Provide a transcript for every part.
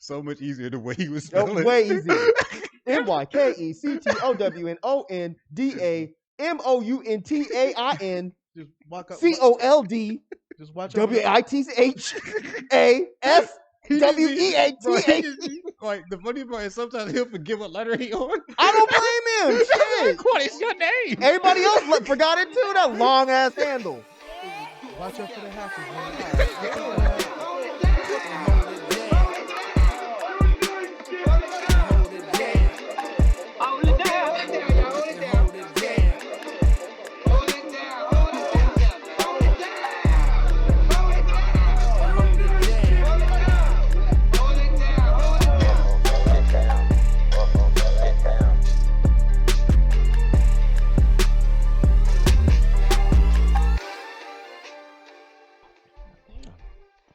so much easier the way he was Yo, spelling. way easier. MYKECTOWNONDAMOUNTAIN Just walk up. COLD Just watch out. WITCHASWEATH. Like the funny part is sometimes he'll forget what letter he on. I don't blame him. Shit. What is your name? Everybody else forgot it too. That long ass handle. Watch out for the hackers, man.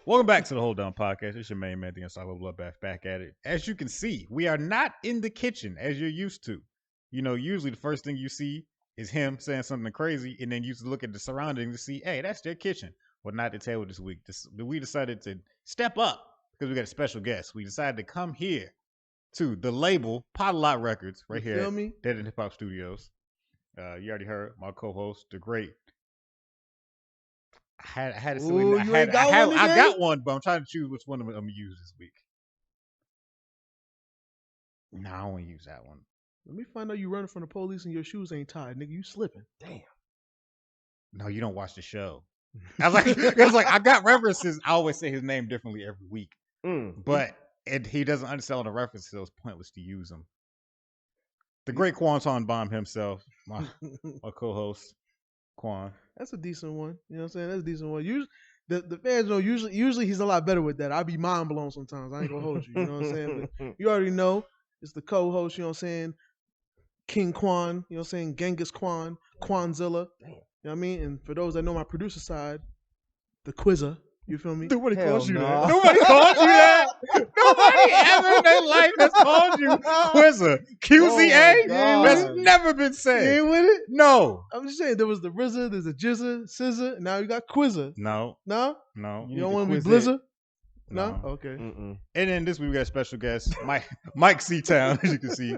Welcome back to the Hold Down Podcast. It's your main man, the Unstoppable Bloodbath, back at it. As you can see, we are not in the kitchen as you're used to. You know, usually the first thing you see is him saying something crazy, and then you look at the surroundings to see, hey, that's their kitchen. Well, not the table this week. We decided to step up because we got a special guest. We decided to come here to the label, Pot-A-Lot Records, right here at Dead and Hip Hop Studios. You already heard my co-host, the great. I got one, but I'm trying to choose which one I'm going to use this week. No, I won't use that one. Let me find out you running from the police and your shoes ain't tied, nigga. You slipping. Damn. No, you don't watch the show. I was like, I got references. I always say his name differently every week, but he doesn't understand all the references, so it's pointless to use them. The great Quanton Bomb himself, my co-host, Quan. That's a decent one. You know what I'm saying? That's a decent one. Usually, the fans know. Usually he's a lot better with that. I'll be mind blown sometimes. I ain't gonna hold you. You know what I'm saying? But you already know it's the co-host. You know what I'm saying? King Quan. You know what I'm saying? Genghis Quan. Quanzilla. Damn. You know what I mean? And for those that know my producer side, the Quizzer. You feel me? Nobody calls you nah. that. Nobody called you that. Nobody ever in their life has called you Quizzer. QZA? That's never been said. You ain't with it? No. I'm just saying, there was the RZA, there's a Jizza, Scissor, and now you got Quizzer. No. No? No. You don't want to be Blizzard? No? Okay. And then this week we got a special guest, Myke C-Town, as you can see.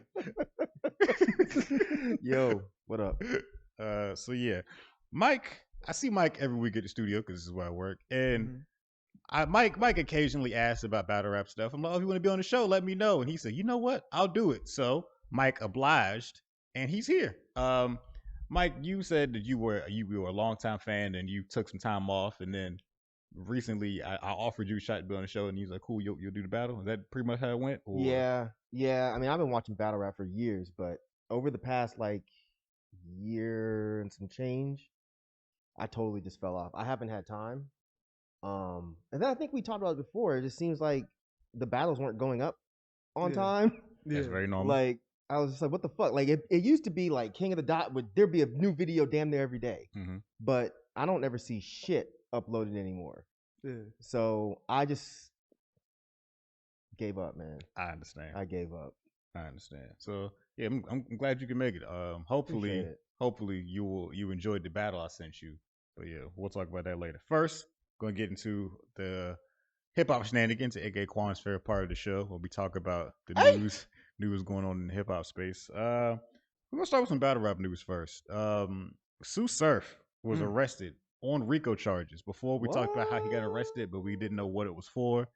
Yo, what up? So yeah, Myke. I see Myke every week at the studio because this is where I work, and Myke occasionally asks about battle rap stuff. I'm like, oh, if you want to be on the show, let me know. And he said, you know what, I'll do it. So Myke obliged, and he's here. Myke, you said that you were a longtime fan, and you took some time off, and then recently I offered you a shot to be on the show, and he's like, cool, you'll do the battle. Is that pretty much how it went? Or? Yeah. I mean, I've been watching battle rap for years, but over the past year and some change, I totally just fell off. I haven't had time. And then I think we talked about it before. It just seems like the battles weren't going up on time. That's very normal. Like, I was just like, what the fuck? Like, it used to be like King of the Dot, there'd be a new video damn near every day. But I don't ever see shit uploaded anymore. Yeah. So I just gave up, man. I understand. I gave up. I understand. So yeah, I'm glad you can make it. Hopefully you enjoyed the battle I sent you. But yeah, we'll talk about that later. First, going to get into the hip hop shenanigans, aka Quan's favorite part of the show, where we talk about the news going on in the hip hop space. We're gonna start with some battle rap news first. Sue Surf was arrested on RICO charges. Before we talked about how he got arrested, but we didn't know what it was for.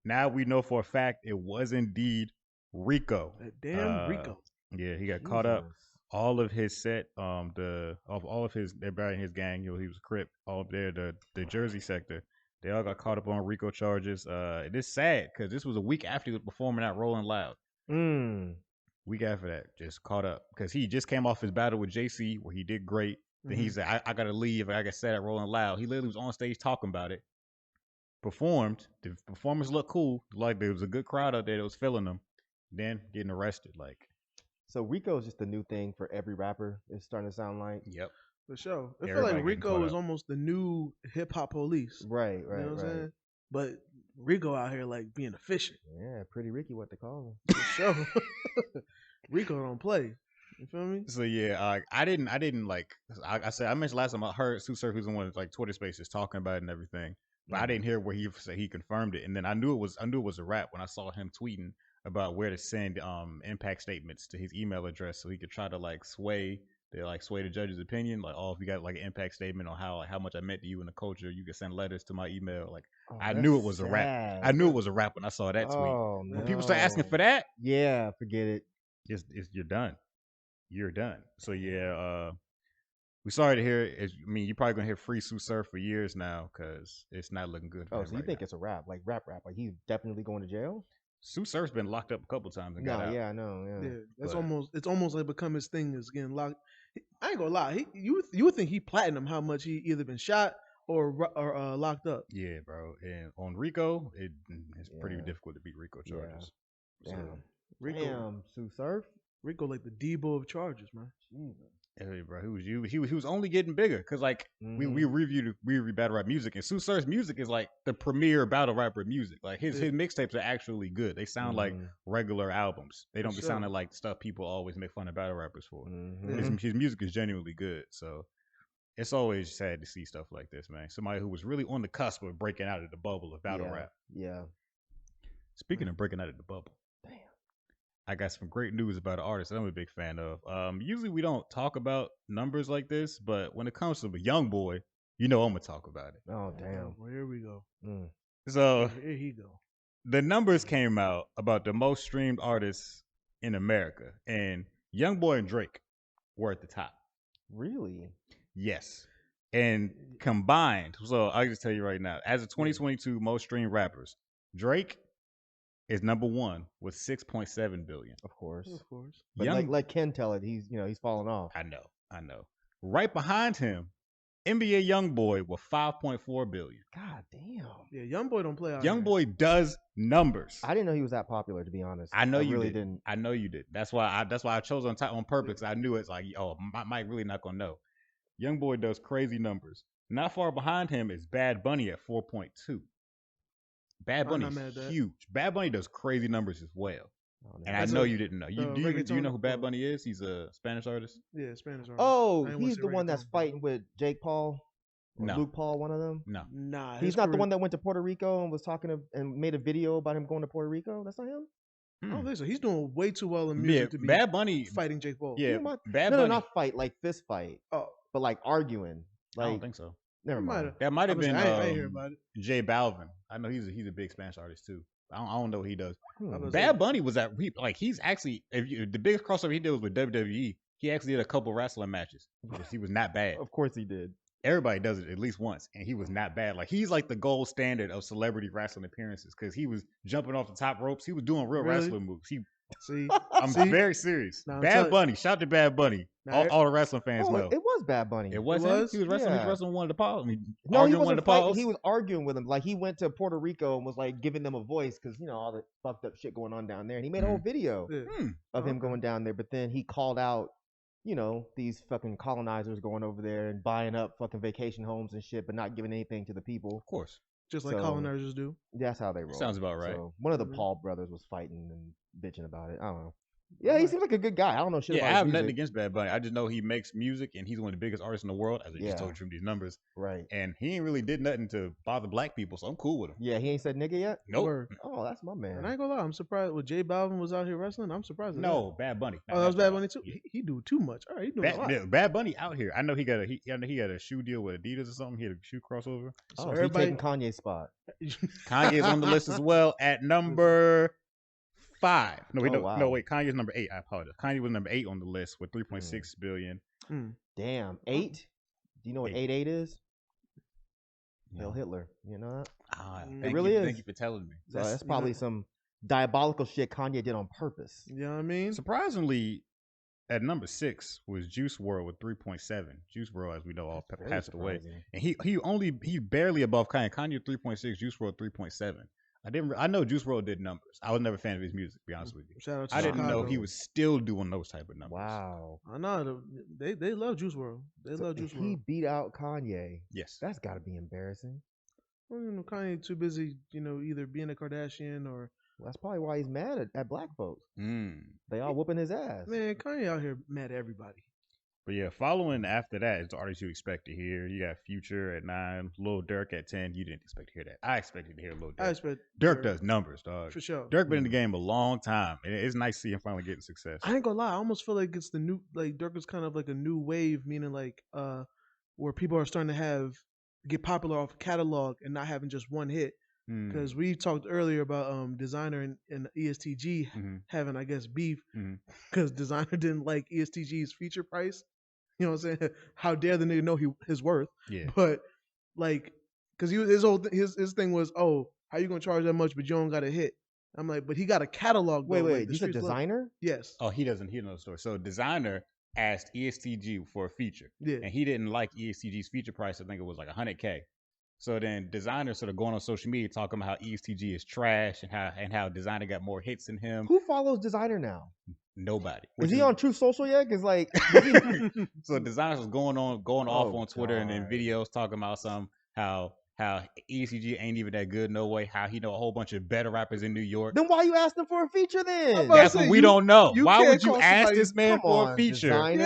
Now we know for a fact it was indeed RICO. Damn RICO. Yeah, he got caught up. All of his set, everybody in his gang, he was a Crip, all up there, the Jersey sector, they all got caught up on RICO charges. It is sad because this was a week after he was performing at Rolling Loud. Week after that, just caught up because he just came off his battle with JC where he did great. Then he said, I gotta leave. I got set at Rolling Loud. He literally was on stage talking about it. Performed. The performance looked cool. Like there was a good crowd out there that was feeling him. Then getting arrested. So RICO is just the new thing for every rapper. It's starting to sound like. Yep. For sure. I feel like RICO is almost the new hip hop police. Right. You know what I'm saying? But RICO out here like being efficient. Yeah, Pretty Ricky, what they call him. For sure. RICO don't play. You feel me? So yeah, I didn't like I said I mentioned last time I heard Sue Surf was in one of Twitter spaces talking about it and everything. but I didn't hear where he said he confirmed it. And then I knew it was a rap when I saw him tweeting about where to send impact statements to his email address so he could try to sway the judge's opinion. Like, oh, if you got like an impact statement on how much I meant to you in the culture, you can send letters to my email. Like, I knew it was a rap. I knew it was a rap when I saw that tweet. When people start asking for that, yeah, forget it. You're done. You're done. So yeah, we're sorry to hear it. I mean, you're probably gonna hear Free Sue Surf for years now because it's not looking good. For him So you think it's a rap, like rap? Like he's definitely going to jail? Sue Surf's been locked up a couple times and got out. Yeah, I know. Yeah, that's it's almost like become his thing is getting locked. I ain't gonna lie. You would think he platinum how much he either been shot or locked up. Yeah, bro. And on Rico, it's pretty difficult to beat Rico charges. Yeah. So, Damn, Sue Surf. Rico like the Debo of charges, man. Jesus. Hey, bro, he was only getting bigger because we reviewed battle rap music, and Sue Surf's music is like the premier battle rapper music. Like his mixtapes are actually good. They sound like regular albums. They don't be sounding like stuff people always make fun of battle rappers for. His music is genuinely good. So it's always sad to see stuff like this, man. Somebody who was really on the cusp of breaking out of the bubble of battle rap. Yeah. Speaking of breaking out of the bubble. Damn. I got some great news about an artist that I'm a big fan of. Usually we don't talk about numbers like this, but when it comes to a young boy, I'm gonna talk about it. Oh damn! Well, here we go. So here he go. The numbers came out about the most streamed artists in America, and YoungBoy and Drake were at the top. Really? Yes. And combined, so I'll just tell you right now, as of 2022 most streamed rappers, Drake is number one with 6.7 billion. Of course. But like Ken tell it, he's falling off. I know. Right behind him, NBA YoungBoy with 5.4 billion. God damn. Yeah, YoungBoy don't play out YoungBoy does numbers. I didn't know he was that popular, to be honest. I know you really didn't. I know you did. That's why I chose on purpose. I knew it's like, Mike really not gonna know. YoungBoy does crazy numbers. Not far behind him is Bad Bunny at 4.2. Bad Bunny is huge. Bad Bunny does crazy numbers as well. And I know you didn't know. Do you know who Bad Bunny is? He's a Spanish artist. Yeah, Spanish artist. Oh, he's the one that's fighting with Jake Paul. No. Luke Paul, one of them. No, nah. He's not the one that went to Puerto Rico and was talking and made a video about him going to Puerto Rico. That's not him. I don't think so. He's doing way too well in music to be Bad Bunny fighting Jake Paul. Yeah, Bad Bunny. No, not fight, like fist fight. Oh, but like arguing. Like, I don't think so. Never mind. That might have been. I hear about it. J Balvin. I know he's a big Spanish artist too. I don't know what he does. Bad Bunny was he's actually the biggest crossover he did was with WWE. He actually did a couple wrestling matches. He was not bad. Of course he did. Everybody does it at least once, and he was not bad. Like he's like the gold standard of celebrity wrestling appearances because he was jumping off the top ropes. He was doing real wrestling moves. I'm very serious. Bad Bunny. Shout to Bad Bunny. All the wrestling fans know. It was Bad Bunny. It was him? He was wrestling. Yeah. He was wrestling one of the Pauls. No, he wasn't fighting. He was arguing with him. Like he went to Puerto Rico and was like giving them a voice because all the fucked up shit going on down there. And he made a whole video of him going down there. But then he called out, these fucking colonizers going over there and buying up fucking vacation homes and shit, but not giving anything to the people. Of course. Just like colonizers do. That's how they roll. Sounds about right. So one of the Paul brothers was fighting and bitching about it. I don't know. Yeah, he seems like a good guy. I don't know shit about his I have music. nothing against Bad Bunny. I just know he makes music and he's one of the biggest artists in the world. As I just told you these numbers. Right. And he ain't really did nothing to bother black people, so I'm cool with him. Yeah, he ain't said nigga yet? Nope. Oh, that's my man. And I ain't gonna lie, I'm surprised when J Balvin was out here wrestling. I'm surprised. Bad Bunny. Oh, that was Bad Bunny too? He do too much. All right, he doing a lot. Bad Bunny out here. I know he got a shoe deal with Adidas or something. He had a shoe crossover. So everybody taking Kanye's spot. Kanye's on the list as well at number 5. No, wait. Kanye's number 8. I apologize. Kanye was number 8 on the list with 3.6 billion. Damn, 8? Do you know what 88 is? Hail Hitler. You know that? It really is. Thank you for telling me. So that's probably some diabolical shit Kanye did on purpose. You know what I mean? Surprisingly, at number 6 was Juice WRLD with 3.7. Juice WRLD, as we know, all passed away, and he barely above Kanye. Kanye 3.6, Juice WRLD 3.7. I know Juice WRLD did numbers. I was never a fan of his music, to be honest with you. Shout out to I didn't know he was still doing those type of numbers. Wow. I know. They love Juice WRLD. They love Juice WRLD. He beat out Kanye. Yes. That's got to be embarrassing. Well, Kanye too busy, either being a Kardashian or... Well, that's probably why he's mad at black folks. They all whooping his ass. Man, Kanye out here mad at everybody. But yeah, following after that is the artist you expect to hear. You got Future at 9, Lil Durk at 10. You didn't expect to hear that. I expected to hear Lil Durk. I expect Dirk does numbers, dog. For sure. Dirk been in the game a long time. And it's nice to see him finally getting success. I ain't gonna lie. I almost feel like it's the new, like Dirk is kind of like a new wave, meaning like where people are starting to get popular off catalog and not having just one hit. Because we talked earlier about Designer and ESTG having, I guess, beef because Designer didn't like ESTG's feature price. You know what I'm saying? How dare the nigga know his worth? Yeah. But like, because his thing was, oh, how you gonna charge that much, but you don't got a hit? I'm like, but he got a catalog. Wait, like, you said Designer? Yes. Oh, he doesn't know the story. So Designer asked ESTG for a feature, and he didn't like ESTG's feature price. I think it was like $100K. So then Designer sort of going on social media talking about how ESTG is trash and how Designer got more hits than him. Who follows Designer now? Nobody. Is he on Truth Social yet? Because like, so Designer was going off on Twitter and in videos talking about how ESTG ain't even that good, no way. How he know a whole bunch of better rappers in New York. Then why you asking for a feature then? That's what we don't know. Why would you ask this man for a feature and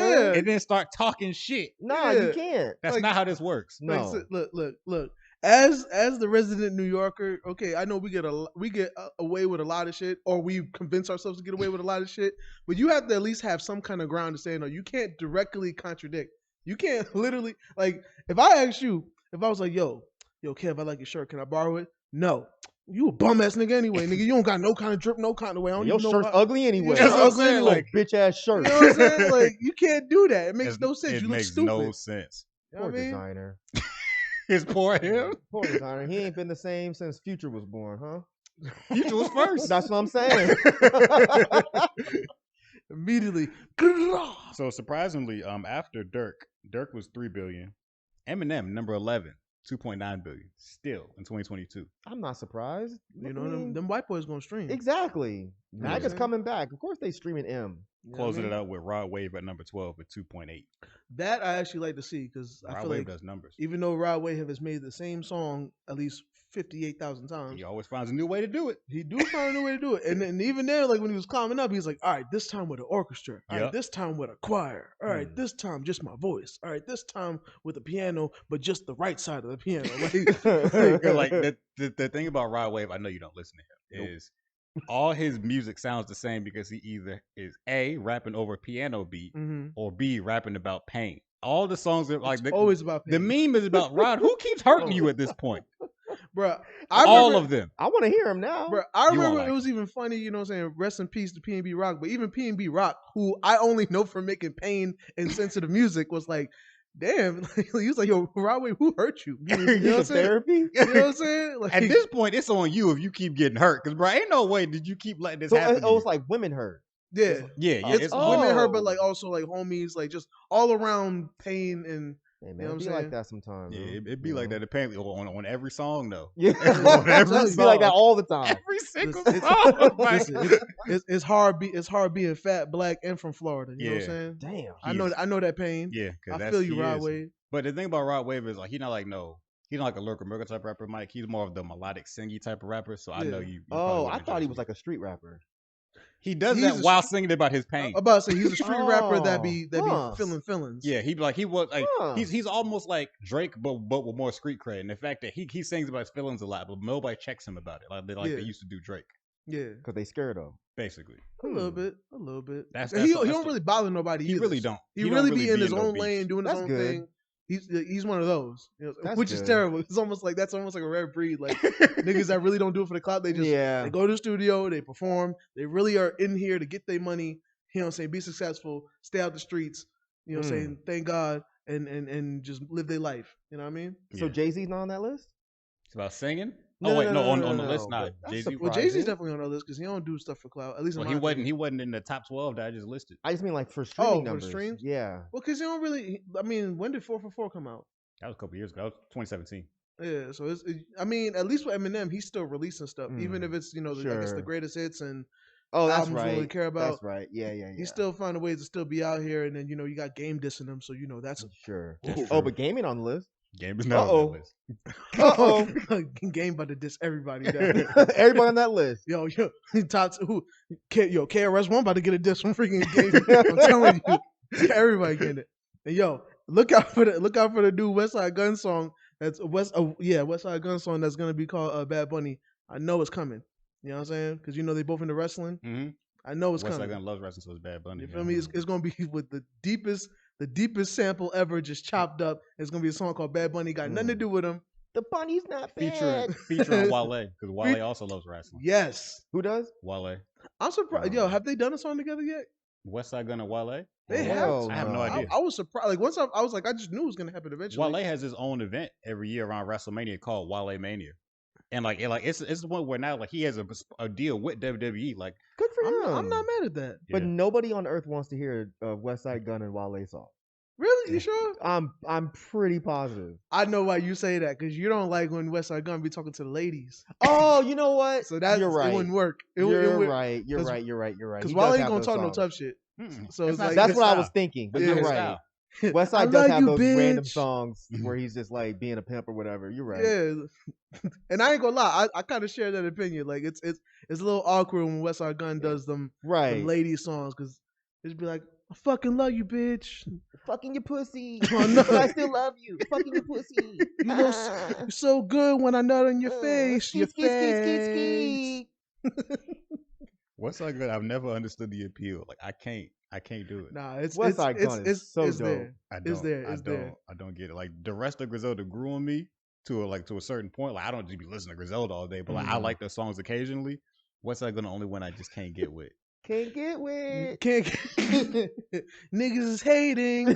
then start talking shit? Nah, you can't. That's not how this works. No. Like, look. As the resident New Yorker, okay, I know we get away with a lot of shit, or we convince ourselves to get away with a lot of shit, but you have to at least have some kind of ground to say no. You can't directly contradict. You can't literally, like, if I asked you, if I was like, yo, Kev, I like your shirt, can I borrow it? No. You a bum ass nigga anyway, nigga. You don't got no kind of drip, no kind of way. Your shirt's ugly anyway. It's ugly anyway. Like bitch ass shirt. You know what I'm saying? Like, you can't do that. It makes no sense. You look stupid. It makes no sense. You know Poor Designer. It's poor him. Poor Designer. He ain't been the same since Future was born, huh? Future was first. That's what I'm saying. Immediately. So surprisingly, after Dirk was $3 billion. Eminem, number 11, $2.9 billion. Still in 2022. I'm not surprised. You know, them white boys gonna stream. Exactly. MAGA's coming back. Of course they streaming M. Closing it out with Rod Wave at number 12 with 2.8. That I actually like to see because I feel Wave like does numbers. Even though Rod Wave has made the same song at least 58,000 times, he always finds a new way to do it. He do find a new way to do it, and even there, like when he was climbing up, he's like, "All right, this time with an orchestra. All right, this time with a choir. All right, this time just my voice. All right, this time with a piano, but just the right side of the piano." Like the thing about Rod Wave, I know you don't listen to him, is all his music sounds the same because he either is A, rapping over a piano beat, or B, rapping about pain. All the songs are like always about pain. The meme is about Rod. Who keeps hurting you at this point? Bruh, all of them. I want to hear him now. Bruh, I remember it was even funny, you know what I'm saying? Rest in peace to P&B Rock, but even P&B Rock, who I only know for making pain and sensitive music, was like, damn, he was like, yo, Rod Wave, who hurt you? You know what I'm saying? Therapy? You know what I'm saying? Like, at this point, it's on you if you keep getting hurt. Because, bro, ain't no way did you keep letting this happen. Oh, it's like women hurt. Yeah. It's women hurt, but like also like homies, like just all around pain and hey, man, you know it be like that sometimes. Yeah, it'd be like that apparently on every song though. Yeah, it'd be like that all the time. Every single song. It's hard being fat, black, and from Florida. You know what I'm saying? Damn. I know that pain. Yeah, I feel you, Rod Wave. But the thing about Rod Wave is like he's not like a Lurker Murker type rapper, Mike. He's more of the melodic singy type of rapper. So I know you. I thought he was like a street rapper. He does that while singing about his pain. I'm about to say he's a street rapper that be feeling feelings. Yeah, he's almost like Drake, but with more street cred. And the fact that he sings about his feelings a lot, but nobody checks him about it like they used to do Drake. Yeah, because they scared of. Basically, a little bit. That's he don't really bother nobody. He really don't. He really be in his own lane doing his own thing. He's one of those, you know, which is terrible. It's almost like a rare breed. Like niggas that really don't do it for the clout. They just they go to the studio, they perform. They really are in here to get their money. You know what I'm saying? Be successful, stay out the streets. You know what I'm saying? Thank God and just live their life. You know what I mean? Yeah. So Jay-Z's not on that list? It's about singing? On the list, not Jay-Z. Well, Jay-Z's definitely on our list because he don't do stuff for clout. At least he wasn't in the top 12 that I just listed. I just mean like for streaming numbers. For streams? Yeah. Well, because he don't really. I mean, when did 444 come out? That was a couple years ago. That was 2017. Yeah, so I mean, at least with Eminem, he's still releasing stuff, even if it's I guess the greatest hits and that's albums right. we really care about. That's right. Yeah. He's still finding ways to still be out here, and then you got Game dissing him, so that's sure. Oh, but Game ain't on the list. Game is not on the list. Game about to diss everybody. Everybody on that list. Yo, top who? KRS-One about to get a diss from freaking Game. I'm telling you, everybody getting it. And yo, look out for the new West Side Gun song. That's West Side Gun song that's gonna be called Bad Bunny. I know it's coming. You know what I'm saying? Because you know they both into wrestling. Mm-hmm. I know it's West coming. Side Gun loves wrestling, so it's Bad Bunny. You feel me? It's gonna be with the deepest sample ever, just chopped up. It's gonna be a song called Bad Bunny. Got nothing to do with him. The bunny's not bad. Featuring Wale, because Wale also loves wrestling. Yes. Who does? Wale. I'm surprised. Yo, have they done a song together yet? West Side Gun and Wale? They have. I have no idea. I was surprised. Like once I was like, I just knew it was gonna happen eventually. Wale has his own event every year around WrestleMania called Wale Mania. And it's the one where now like he has a deal with WWE. Like good for him. I'm not mad at that. But nobody on earth wants to hear a West Side Gun and Wale song. Really? You sure? I'm pretty positive. I know why you say that because you don't like when West Side Gun be talking to the ladies. Oh, you know what? So you're right. It wouldn't work. You're right. Because Wale ain't gonna talk no tough shit. So it's like, that's what I was thinking. But you're right. West Side does have those random songs where he's just like being a pimp or whatever. You're right. Yeah. And I ain't gonna lie, I kind of share that opinion. Like it's a little awkward when West Side Gun does them lady songs because it's be like, I fucking love you, bitch. Fucking your pussy. Oh, no. But I still love you. Fucking your pussy. You look so good when I nut on your face. Your face. West Side Gun, I've never understood the appeal. Like I can't do it. Nah, West Side Gun is so dope. There. I don't get it. Like the rest of Griselda grew on me to a certain point. Like I don't just be listening to Griselda all day, but like I like their songs occasionally. West Side Gun the only one I just can't get with. Can't get with. Niggas is hating.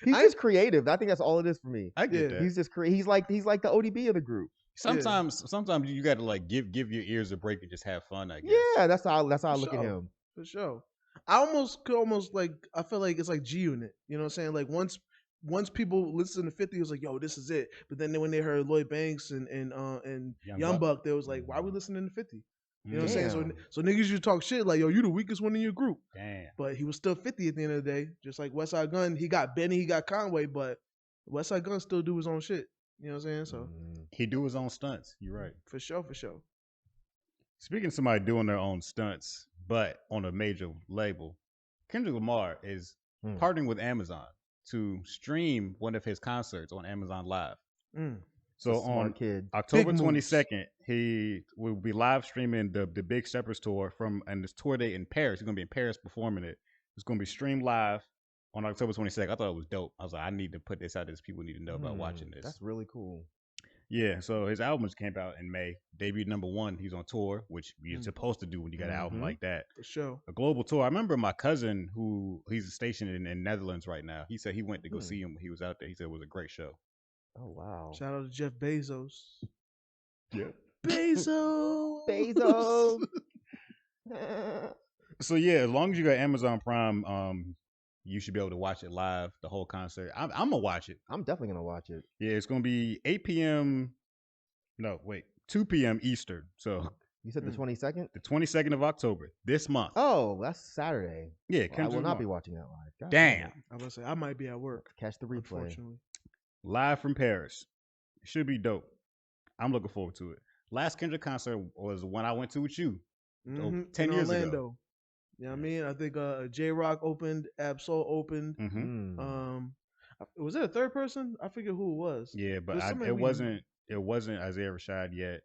He's just creative. I think that's all it is for me. I get that. He's just he's like the ODB of the group. Sometimes you got to like give your ears a break and just have fun. I guess. Yeah, that's how I look at him. For sure. I could like I feel like it's like G Unit. You know what I'm saying? Like once people listen to 50, it was like, yo, this is it. But then when they heard Lloyd Banks and Young Buck, they was like, why are we listening to 50? You know what I'm saying? So niggas used to talk shit like, yo, you the weakest one in your group. Damn. But he was still 50 at the end of the day. Just like West Side Gun, he got Benny, he got Conway, but West Side Gun still do his own shit. You know what I'm saying? So he do his own stunts. You're right. For sure. Speaking of somebody doing their own stunts, but on a major label, Kendrick Lamar is partnering with Amazon to stream one of his concerts on Amazon Live. So on October 22nd, he will be live streaming the Big Steppers tour and this tour date in Paris. He's going to be in Paris performing it. It's going to be streamed live on October 22nd. I thought it was dope. I was like, I need to put this out there. People need to know about watching this. That's really cool. Yeah, so his album just came out in May. Debuted #1. He's on tour, which you're supposed to do when you got an album like that. For sure. A global tour. I remember my cousin, he's stationed in Netherlands right now. He said he went to go see him when he was out there. He said it was a great show. Oh, wow. Shout out to Jeff Bezos. Yeah. Bezos. So yeah, as long as you got Amazon Prime, you should be able to watch it live, the whole concert. I'm gonna watch it. I'm definitely gonna watch it. Yeah, it's gonna be 8 p.m. No, wait, 2 p.m. Eastern. So you said the 22nd? The 22nd of October, this month. Oh, that's Saturday. Yeah, I will not be watching that live. God damn. I was gonna say I might be at work. Catch the replay. Live from Paris. Should be dope. I'm looking forward to it. Last Kendrick concert was when I went to with you 10 years ago. You know what I mean? I think J-Rock opened, Absol opened. Was it a third person? I forget who it was. Yeah, but it wasn't Isaiah Rashad yet.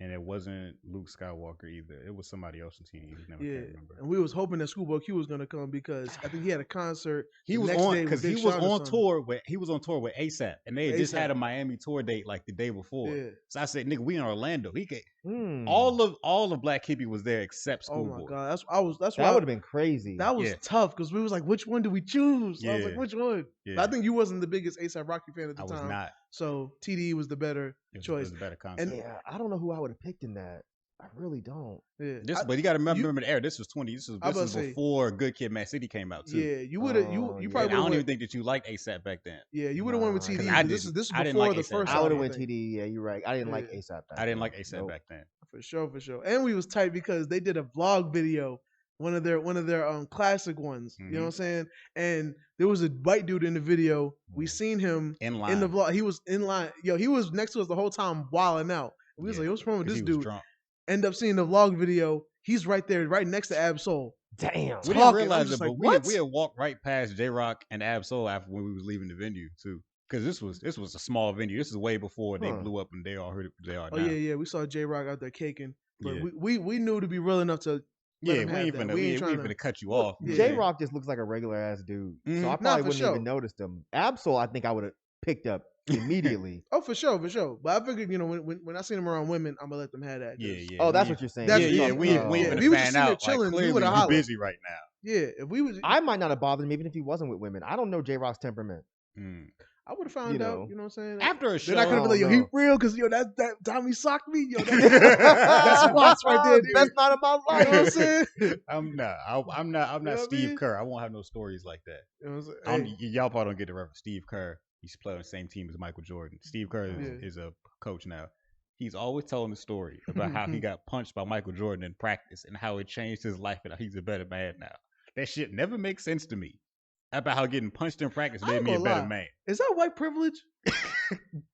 And it wasn't Luke Skywalker either. It was somebody else in TD. I can't remember. And we was hoping that Schoolboy Q was gonna come because I think he had a concert. He was on tour with ASAP, and they had just had a Miami tour date like the day before. Yeah. So I said, "Nigga, we in Orlando. He could." All of Black Hippie was there except Schoolboy. Oh my god, that would have been crazy. That was tough because we was like, which one do we choose? I was like, which one? Yeah. But I think you wasn't the biggest ASAP Rocky fan at the time. I was not. So TDE was the better choice. It was a better concert. And I don't know who I would have picked in that. I really don't. Yeah. But you got to remember the era. This was before Good Kid, Mad City came out too. Yeah, you would have. You probably. I don't even think that you liked ASAP back then. Yeah, you would have went with TDE. This is before the first. I would have went TDE. Yeah, you're right. I didn't like ASAP. I didn't like ASAP back then. For sure. And we was tight because they did a vlog video. One of their classic ones, you know what I'm saying? And there was a white dude in the video. We seen him in the vlog. He was in line. Yo, he was next to us the whole time wilding out. We was like, what's wrong with this dude? Drunk. End up seeing the vlog video. he's right there, right next to Ab-Soul. Damn. We didn't realize it, but we had walked right past J-Rock and Ab-Soul after when we was leaving the venue too. Because this was a small venue. This is way before they blew up and they all heard it. They are now. Yeah. We saw J-Rock out there caking, but we knew to be real enough to. We ain't finna cut you off. J-Rock just looks like a regular ass dude, so I probably wouldn't even noticed him. Ab-Soul, I think I would have picked up immediately. Oh, for sure. But I figured, when I seen him around women, I'm gonna let them have that. Yeah. Oh, that's what you're saying. We ain't finna fan out. Chilling, like, clearly, you busy right now. Yeah, if we was, I might not have bothered him even if he wasn't with women. I don't know J-Rock's temperament. I would have found out. You know what I'm saying? After a show, then I could have been like, yo, he real because that time he socked me. Yo, that's spots right there. Dude. Best night of my life. You know what I'm saying? I'm not Steve Kerr. I won't have no stories like that. You know what I'm y'all probably don't get the reference. Steve Kerr. He's playing on the same team as Michael Jordan. Steve Kerr is a coach now. He's always telling the story about how he got punched by Michael Jordan in practice and how it changed his life and how he's a better man now. That shit never makes sense to me. About how getting punched in practice made me a better man. Is that white privilege?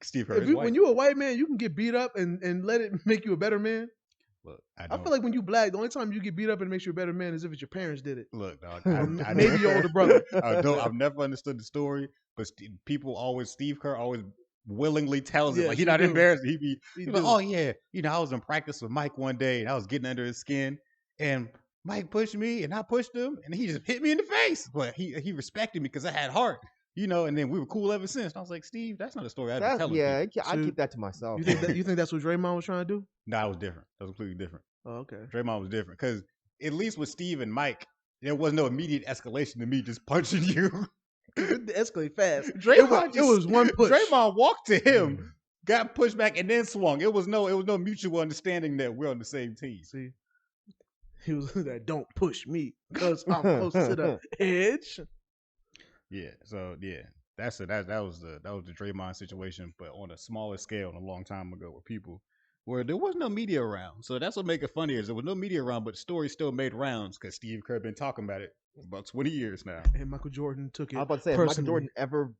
Steve Kerr when you're a white man, you can get beat up and let it make you a better man. Look, I feel like when you black, the only time you get beat up and it makes you a better man is if it's your parents did it. Look, dog, maybe your older brother. I've never understood the story, but Steve Kerr always willingly tells it. Like, he's not embarrassed. He be like, oh yeah, I was in practice with Mike one day and I was getting under his skin and Mike pushed me and I pushed him and he just hit me in the face. But he respected me because I had heart, and then we were cool ever since. And I was like, Steve, that's not a story I'd be telling you. I keep that to myself. You think that's what Draymond was trying to do? No, it was different. That was completely different. Oh, okay. Draymond was different because at least with Steve and Mike, there was no immediate escalation to me just punching you. It escalated fast. It was one push. Draymond walked to him, got pushed back, and then swung. It was no mutual understanding that we're on the same team. See, he was that don't push me because I'm close to the edge. Yeah. So yeah, that was the Draymond situation, but on a smaller scale, a long time ago, where there was no media around. So that's what make it funny is there was no media around, but the story still made rounds because Steve Kerr been talking about it for about 20 years now. And Michael Jordan took it. I was about to say, has Michael Jordan ever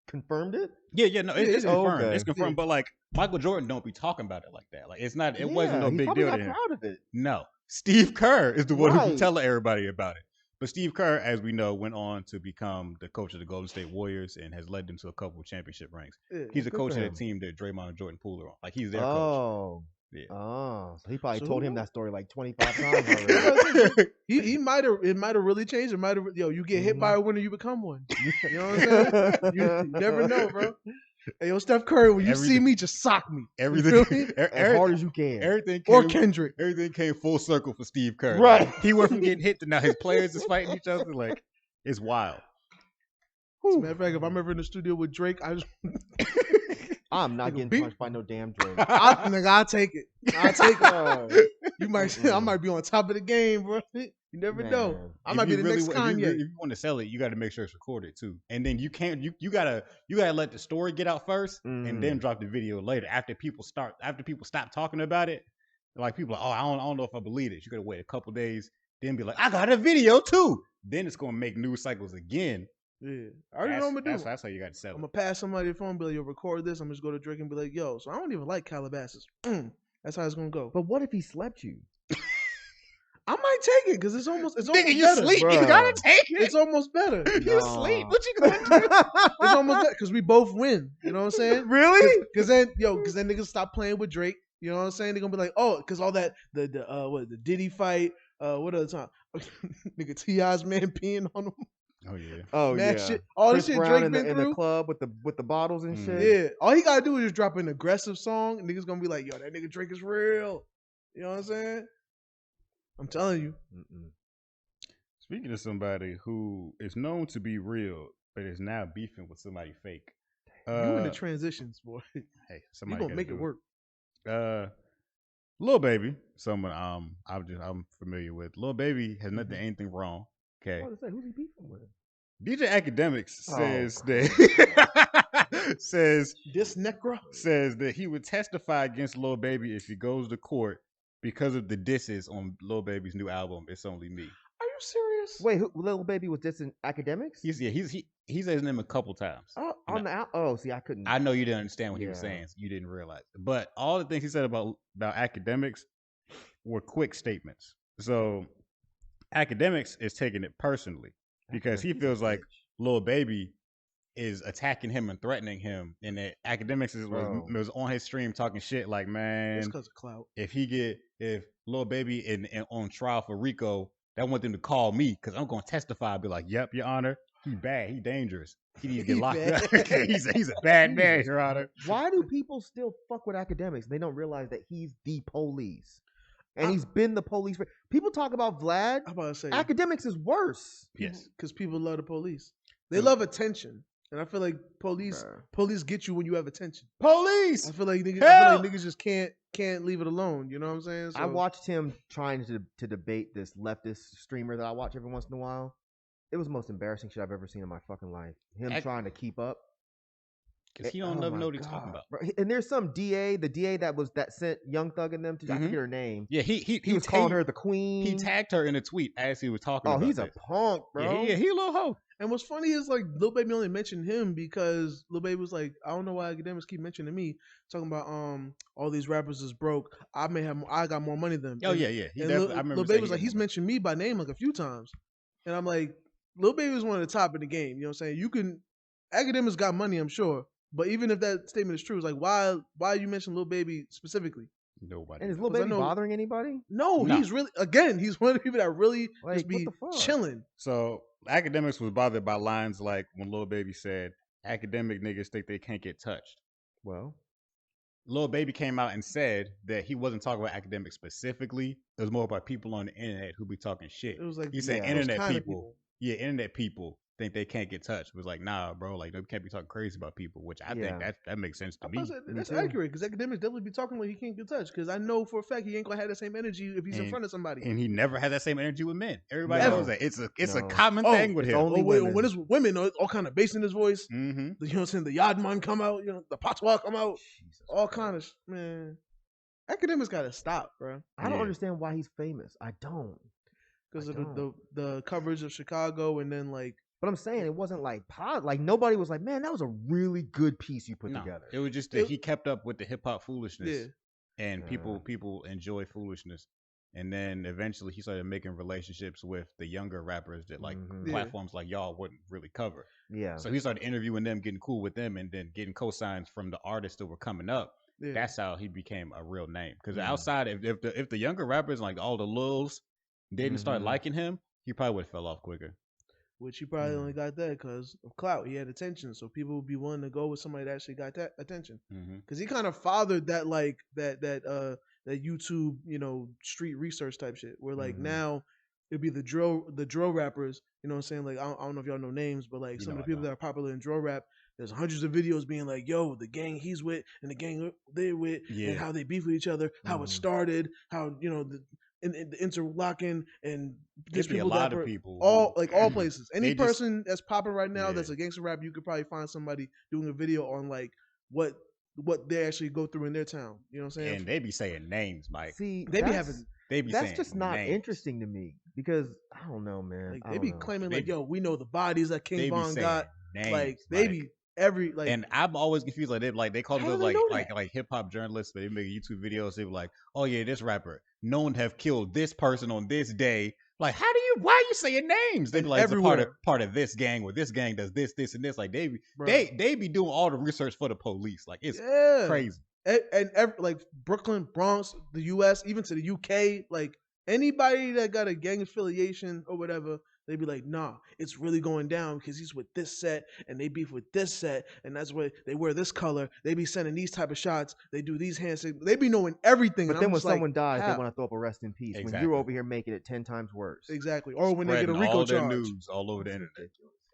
confirmed it? Yeah, no, it's confirmed. Okay. It's confirmed, but like Michael Jordan don't be talking about it like that. Like it's not. It wasn't no big deal to him. Proud of it. No, Steve Kerr is the one who telling everybody about it. But Steve Kerr, as we know, went on to become the coach of the Golden State Warriors and has led them to a couple of championship rings. Yeah, he's a coach of the team that Draymond and Jordan Poole are on. Like he's their coach. Yeah. Oh, so he probably told him that story like 25 times already. It might have really changed. It might have. You get hit by a winner, you become one. You know what I'm saying? You never know, bro. Hey, Steph Curry, when you see me, just sock me. Everything as hard as you can. Kendrick. Everything came full circle for Steve Kerr. Right. Like, he went from getting hit to now his players is fighting each other. Like it's wild. As a matter of fact, if I'm ever in the studio with Drake, I'm not getting punched by no damn Drake. I'll take it. You might say I might be on top of the game, bro. You never know. I might be the next Kanye. If you want to sell it, you got to make sure it's recorded too. And then you can't. You gotta let the story get out first, and then drop the video later. After people stop talking about it, like people are, I don't know if I believe it. You gotta wait a couple days, then be like, I got a video too. Then it's gonna make news cycles again. Yeah, I already know what I'm gonna do. That's how you got to sell it. I'm gonna pass somebody the phone, be like, yo, record this. I'm just go to Drake and be like, yo, so I don't even like Calabasas. That's how it's gonna go. But what if he slept you? I might take it because it's almost Nigga, you better. Sleep. You gotta take it. It's almost better. You sleep. What you gonna do? It's almost better because we both win. You know what I'm saying? Really? Because then niggas stop playing with Drake. You know what I'm saying? They're gonna be like, oh, because all that the Diddy fight. What other time? Nigga T.I.'s man peeing on him. Oh yeah. Oh yeah. Shit. All Chris this shit Brown Drake been through in the club with the bottles and shit. Yeah. All he gotta do is just drop an aggressive song, and niggas gonna be like, yo, that nigga Drake is real. You know what I'm saying? I'm telling you. Speaking of somebody who is known to be real, but is now beefing with somebody fake. You in the transitions, boy. Hey, somebody you gonna make it work. Lil Baby, someone I'm familiar with. Lil Baby has not done anything wrong. Okay. Who's he beefing with? DJ Academics says that says this necro says that he would testify against Lil Baby if he goes to court because of the disses on Lil Baby's new album. It's Only Me. Are you serious? Wait, Lil Baby was dissing Academics? He says his name a couple times. See, I couldn't. I know you didn't understand what he was saying. So you didn't realize it. But all the things he said about Academics were quick statements. So Academics is taking it personally because he feels like Lil Baby is attacking him and threatening him, and that Academics was on his stream talking shit like, man, because of clout. If Lil Baby in on trial for Rico, they want them to call me because I'm gonna testify. I'll be like, yep, Your Honor, he bad, he dangerous, he needs to get locked up. he's a bad man, Your Honor. Why do people still fuck with Academics? They don't realize that he's the police. And he's been the police. People talk about Vlad. I'm about to say Academics is worse. Yes, because people love the police. They love attention, and I feel like police get you when you have attention. Police. I feel like niggas just can't leave it alone. You know what I'm saying? So, I watched him trying to debate this leftist streamer that I watch every once in a while. It was the most embarrassing shit I've ever seen in my fucking life. Him trying to keep up. Because he don't know what he's talking about. And there's some DA, the DA that sent Young Thug and them to, I forget her name. Yeah, he was calling her the queen. He tagged her in a tweet as he was talking about he's a punk, bro. Yeah, he a little hoe. And what's funny is like Lil Baby only mentioned him because Lil Baby was like, I don't know why Academics keep mentioning me, talking about all these rappers is broke. I got more money than them. Oh yeah. Lil Baby was like, he's mentioned me by name like a few times. And I'm like, Lil Baby was one of the top in the game. You know what I'm saying? Academics got money, I'm sure. But even if that statement is true, it's like, why you mention Lil Baby specifically? Nobody. And is Lil Baby bothering anybody? No, he's really, again, he's one of the people that really just be chilling. So Academics was bothered by lines like when Lil Baby said, academic niggas think they can't get touched. Well, Lil Baby came out and said that he wasn't talking about Academics specifically. It was more about people on the internet who be talking shit. It was like, he said internet people. Yeah, internet people think they can't get touched. It was like, nah, bro, like they can't be talking crazy about people, which I think that makes sense to me. That's accurate because Academics definitely be talking like he can't get touched. Because I know for a fact he ain't gonna have the same energy if he's in front of somebody. And he never had that same energy with men. Everybody knows that. It's a common thing with him. Only when it's women, all kind of bass in his voice. Mm-hmm. You know what I'm saying? The Yardman come out. You know, the patois come out. Jesus all kind of man. Academics gotta stop, bro. I don't understand why he's famous. I don't. Because of the coverage of Chicago and then like. But I'm saying it wasn't like nobody was like, man, that was a really good piece you put together. It was just that he kept up with the hip hop foolishness, and people enjoy foolishness. And then eventually he started making relationships with the younger rappers that like platforms like y'all wouldn't really cover. Yeah. So he started interviewing them, getting cool with them, and then getting cosigns from the artists that were coming up. Yeah. That's how he became a real name. Because outside, if the younger rappers like all the Lils didn't start liking him, he probably would have fell off quicker. Which he probably only got that because of clout. He had attention, so people would be willing to go with somebody that actually got that attention. Because he kind of fathered that like that YouTube street research type shit. Where like now it'd be the drill rappers. You know what I'm saying? Like I don't know if y'all know names, but like some of the people that are popular in drill rap, there's hundreds of videos being like, yo, the gang he's with and the gang they're with, and how they beef with each other, how it started, how the interlocking and there's people a lot of people all places. Any person that's popping right now that's a gangster rap, you could probably find somebody doing a video on like what they actually go through in their town. You know what I'm saying? And they be saying names, Mike. See, that's just not names. Interesting to me because I don't know, man. Like, they be claiming like, yo, we know the bodies that King Von got. Names, like they be every like, and I'm always confused. Like they call them like hip hop journalists, but they make YouTube videos. They be like, oh yeah, this rapper known to have killed this person on this day. Like, why are you saying names? They be like, it's a part of this gang, or this gang does this, and this. Like they be doing all the research for the police. Like it's crazy. And like Brooklyn, Bronx, the US, even to the UK, like anybody that got a gang affiliation or whatever, they be like, nah, it's really going down because he's with this set and they beef with this set and that's why they wear this color. They be sending these type of shots. They do these handshakes. They be knowing everything. But then when someone dies, they want to throw up a rest in peace. Exactly. When you're over here making it 10 times worse. Exactly. Or when they get a RICO charge. News all over the internet.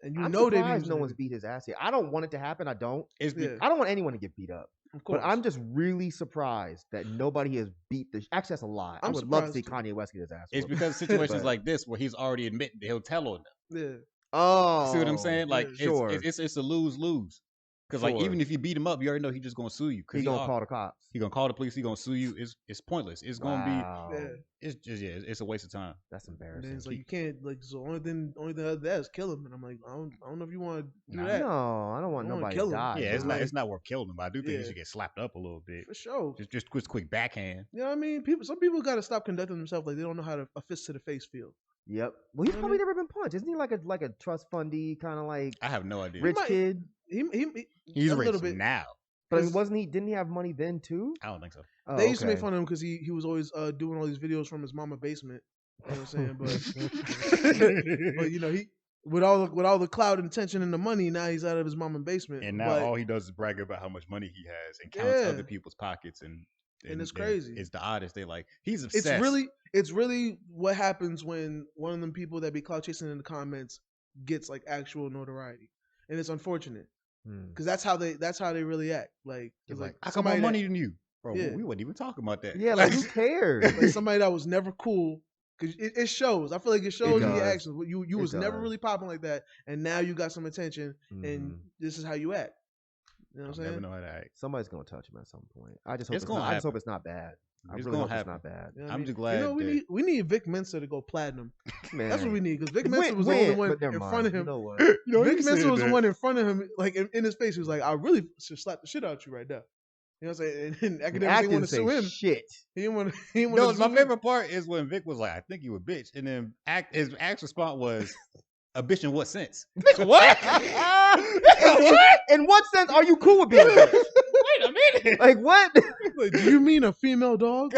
And I'm surprised no one's beat his ass here. I don't want it to happen. I don't. I don't want anyone to get beat up. Of course. But I'm just really surprised that nobody has beat the. Actually, that's a lie. I would love to see Kanye West get his ass. It's because situations like this where he's already admitting that he'll tell on them. Yeah. Oh. See what I'm saying? Like, it's a lose-lose. Because like even if you beat him up, you already know he's just gonna sue you. He's gonna call the cops. He's gonna call the police. He's gonna sue you. It's pointless. It's gonna be. It's just it's a waste of time. That's embarrassing. It's like you can't like so only thing other that is kill him. And I'm like I don't know if you want to do that. No, I don't want nobody to die. Yeah, it's not worth killing him. But I do think he should get slapped up a little bit for sure. Just quick backhand. You know what I mean? Some people got to stop conducting themselves like they don't know how to a fist to the face feel. Yep. Well, he's probably never been punched. Isn't he like a trust fundy kind of like? I have no idea. Rich kid. He's rich little bit now. But didn't he have money then too? I don't think so. Oh, they used to make fun of him because he was always doing all these videos from his mama basement. You know what I'm saying? But you know he with all the clout and attention and the money, now he's out of his mama basement. And now all he does is brag about how much money he has and counts other people's pockets and it's crazy. It's the oddest. They like he's obsessed. It's really what happens when one of them people that be clout chasing in the comments gets like actual notoriety, and it's unfortunate because that's how they really act. Like I got more money than you, bro. Yeah. We wasn't even talking about that. Yeah, like who cares? Like somebody that was never cool. Because it shows. I feel like it shows in your actions. You was never really popping like that, and now you got some attention, and this is how you act. You know what I'm saying? Never know how to act. Somebody's gonna touch him at some point. I just hope it's not bad. I really hope it's not bad. You know I'm just glad. We need Vic Mensa to go platinum. Man. That's what we need because Vic Mensa was the only one in front of him. You know what? Vic Mensa was the one in front of him, like in his face. He was like, "I really should slap the shit out of you right now." You know what I'm saying? And academics didn't want to sue him. Shit. He didn't want No, my favorite part is when Vic was like, "I think you a bitch," and then his actual response was, "A bitch in what sense?" What? In what sense are you cool with being a bitch? Wait a minute. Like what? Like, do you mean a female dog?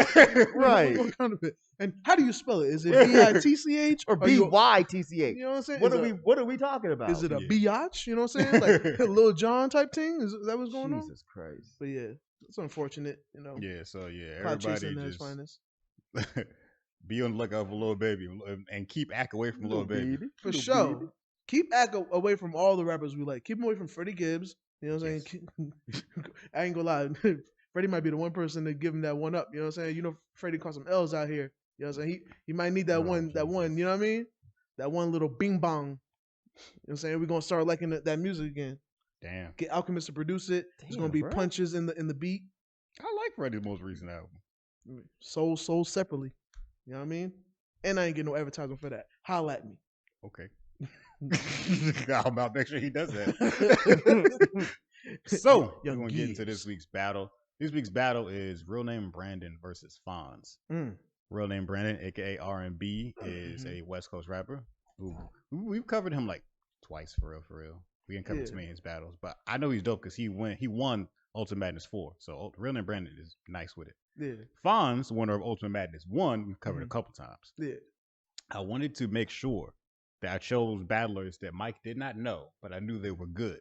Right. What kind of it? And how do you spell it? Is it B-I-T-C-H or B-Y-T-C-H? You know what I'm saying? What are we talking about? Is it a biatch? You know what I'm saying? Like a Lil Jon type thing? Is that what's going on? Jesus Christ. But yeah, it's unfortunate, you know. Yeah, so everybody just finest. be on the lookout for Lil Baby and keep Ack away from Lil Baby. For sure. Baby. Keep Ack away from all the rappers we like. Keep him away from Freddie Gibbs. You know what I'm saying? I ain't gonna lie. Freddie might be the one person to give him that one up. You know what I'm saying? You know, Freddie caught some L's out here. You know what I'm saying? He might need that one, you know what I mean? That one little bing bong. You know what I'm saying? We're gonna start liking that music again. Damn. Get Alchemist to produce it. There's gonna be punches in the beat. I like Freddie's most recent album. Soul separately. You know what I mean? And I ain't getting no advertisement for that. Holla at me. Okay. I'll make sure he does that. So, we're going to get into this week's battle. This week's battle is Real Name Brandon versus Fonz. Real Name Brandon, a.k.a. R&B, is a West Coast rapper. We've covered him like twice, for real. We didn't cover too many of his battles. But I know he's dope because he won Ultimate Madness 4. So, Real Name Brandon is nice with it. Yeah. Fonz, winner of Ultimate Madness 1, we've covered a couple times. Yeah. I wanted to make sure that I chose battlers that Myke did not know, but I knew they were good.